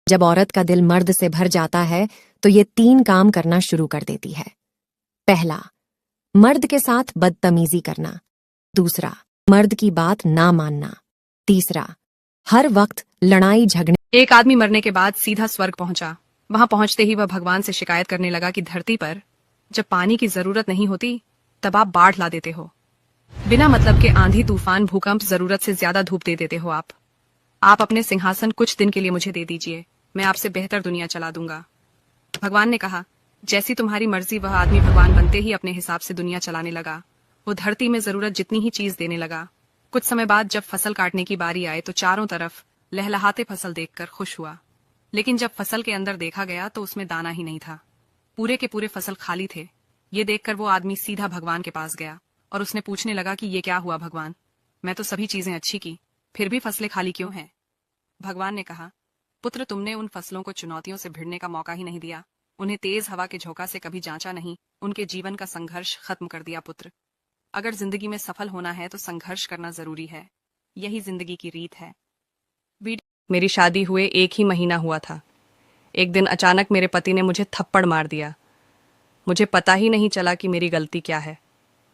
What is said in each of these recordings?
जब औरत का दिल मर्द से भर जाता है तो ये 3 काम करना शुरू कर देती है। पहला, मर्द के साथ बदतमीजी करना। दूसरा, मर्द की बात ना मानना। तीसरा, हर वक्त लड़ाई झगड़े। एक आदमी मरने के बाद सीधा स्वर्ग पहुंचा। वहां पहुंचते ही वह भगवान से शिकायत करने लगा कि धरती पर जब पानी की जरूरत नहीं होती तब आप बाढ़ ला देते हो। बिना मतलब के आंधी तूफान भूकंप जरूरत से ज्यादा धूप दे देते हो आप अपने सिंहासन कुछ दिन के लिए मुझे दे दीजिए, मैं आपसे बेहतर दुनिया चला दूंगा। भगवान ने कहा, जैसी तुम्हारी मर्जी। वह आदमी भगवान बनते ही अपने हिसाब से दुनिया चलाने लगा। वो धरती में जरूरत जितनी ही चीज देने लगा। कुछ समय बाद जब फसल काटने की बारी आए तो चारों तरफ लहलहाते फसल देखकर खुश हुआ। लेकिन जब फसल के अंदर देखा गया तो उसमें दाना ही नहीं था। पूरे के पूरे फसल खाली थे। ये देखकर वो आदमी सीधा भगवान के पास गया और उसने पूछने लगा कि ये क्या हुआ भगवान, मैं तो सभी चीजें अच्छी की, फिर भी फसलें खाली क्यों हैं? भगवान ने कहा, पुत्र, तुमने उन फसलों को चुनौतियों से भिड़ने का मौका ही नहीं दिया, उन्हें तेज हवा के झोंका से कभी जांचा नहीं, उनके जीवन का संघर्ष खत्म कर दिया। पुत्र, अगर जिंदगी में सफल होना है तो संघर्ष करना जरूरी है, यही जिंदगी की रीत है। मेरी शादी हुए 1 ही महीना हुआ था। एक दिन अचानक मेरे पति ने मुझे थप्पड़ मार दिया। मुझे पता ही नहीं चला कि मेरी गलती क्या है,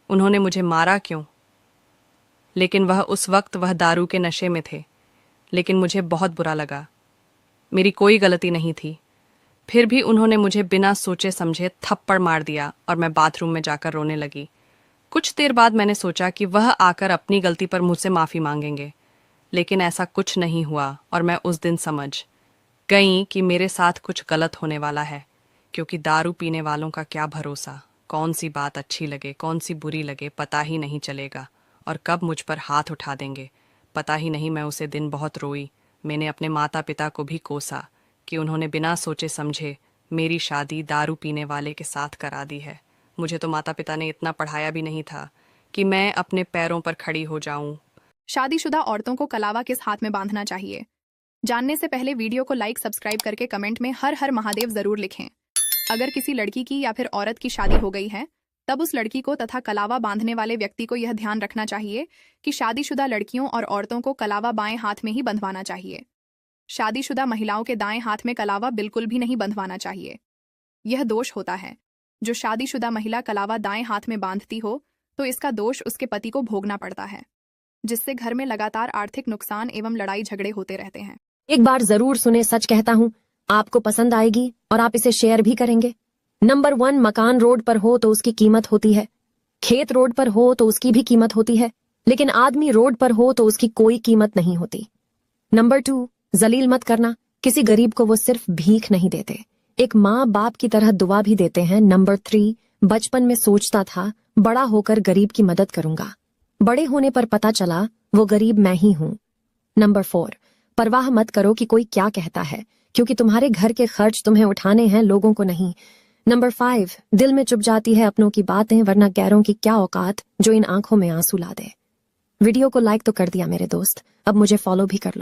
उन्होंने मुझे मारा क्यों। लेकिन उस वक्त वह दारू के नशे में थे। लेकिन मुझे बहुत बुरा लगा, मेरी कोई गलती नहीं थी। फिर भी उन्होंने मुझे बिना सोचे समझे थप्पड़ मार दिया और मैं बाथरूम में जाकर रोने लगी। कुछ देर बाद मैंने सोचा कि वह आकर अपनी गलती पर मुझसे माफ़ी मांगेंगे, लेकिन ऐसा कुछ नहीं हुआ और मैं उस दिन समझ गई कि मेरे साथ कुछ गलत होने वाला है। क्योंकि दारू पीने वालों का क्या भरोसा, कौन सी बात अच्छी लगे कौन सी बुरी लगे पता ही नहीं चलेगा, और कब मुझ पर हाथ उठा देंगे पता ही नहीं। मैं उसे दिन बहुत रोई। मैंने अपने माता पिता को भी कोसा कि उन्होंने बिना सोचे समझे मेरी शादी दारू पीने वाले के साथ करा दी है। मुझे तो माता पिता ने इतना पढ़ाया भी नहीं था कि मैं अपने पैरों पर खड़ी हो जाऊं। शादीशुदा औरतों को कलावा किस हाथ में बांधना चाहिए? जानने से पहले वीडियो को लाइक सब्सक्राइब करके कमेंट में हर हर महादेव जरूर लिखें। अगर किसी लड़की की या फिर औरत की शादी हो गई है तब उस लड़की को तथा कलावा बांधने वाले व्यक्ति को यह ध्यान रखना चाहिए कि शादीशुदा लड़कियों और औरतों को कलावा बाएं हाथ में ही बंधवाना चाहिए। शादीशुदा महिलाओं के दाएं हाथ में कलावा बिल्कुल भी नहीं बंधवाना चाहिए। यह दोष होता है। जो शादीशुदा महिला कलावा दाएं हाथ में बांधती हो तो इसका दोष उसके पति को भोगना पड़ता है, जिससे घर में लगातार आर्थिक नुकसान एवं लड़ाई झगड़े होते रहते हैं। एक बार जरूर सुने, सच कहता हूँ आपको पसंद आएगी और आप इसे शेयर भी करेंगे। नंबर 1, मकान रोड पर हो तो उसकी कीमत होती है, खेत रोड पर हो तो उसकी भी कीमत होती है, लेकिन आदमी रोड पर हो तो उसकी कोई कीमत नहीं होती। नंबर 2, जलील मत करना। किसी गरीब को वो सिर्फ भीख नहीं देते, एक माँ बाप की तरह दुआ भी देते हैं। नंबर 3, बचपन में सोचता था बड़ा होकर गरीब की मदद करूंगा, बड़े होने पर पता चला वो गरीब मैं ही हूं। नंबर 4, परवाह मत करो कि कोई क्या कहता है, क्योंकि तुम्हारे घर के खर्च तुम्हें उठाने हैं, लोगों को नहीं। नंबर 5, दिल में चुप जाती है अपनों की बातें, वरना गैरों की क्या औकात जो इन आंखों में आंसू ला दे। वीडियो को लाइक तो कर दिया मेरे दोस्त, अब मुझे फॉलो भी कर लो।